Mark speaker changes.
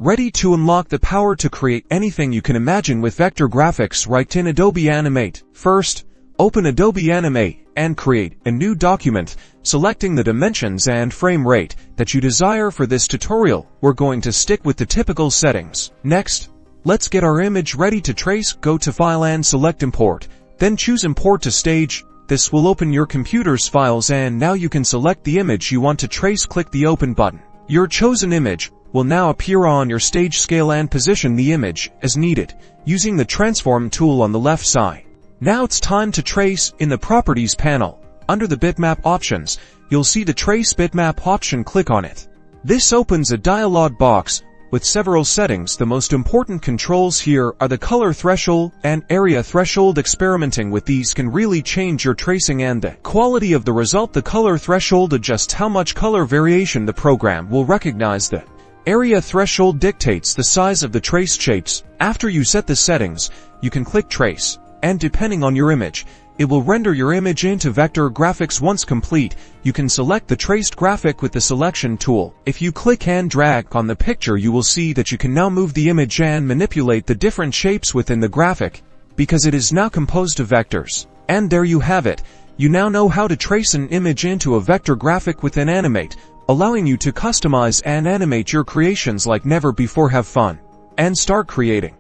Speaker 1: Ready to unlock the power to create anything you can imagine with vector graphics right in Adobe Animate. First, open Adobe Animate and create a new document, selecting the dimensions and frame rate that you desire. For this tutorial, we're going to stick with the typical settings. Next, let's get our image ready to trace. Go to File and select Import, then choose Import to Stage. This will open your computer's files, and now you can select the image you want to trace. Click the Open button. Your chosen image will now appear on your stage. Scale and position the image as needed, using the Transform tool on the left side. Now it's time to trace. In the Properties panel, under the Bitmap options, you'll see the Trace Bitmap option. Click on it. This opens a dialog box with several settings. The most important controls here are the color threshold and area threshold. Experimenting with these can really change your tracing and the quality of the result. The color threshold adjusts how much color variation the program will recognize. The area threshold dictates the size of the traced shapes. After you set the settings, you can click Trace, and depending on your image, it will render your image into vector graphics. Once complete, you can select the traced graphic with the Selection tool. If you click and drag on the picture, you will see that you can now move the image and manipulate the different shapes within the graphic, because it is now composed of vectors. And there you have it. You now know how to trace an image into a vector graphic within Animate, allowing you to customize and animate your creations like never before. Have fun and start creating.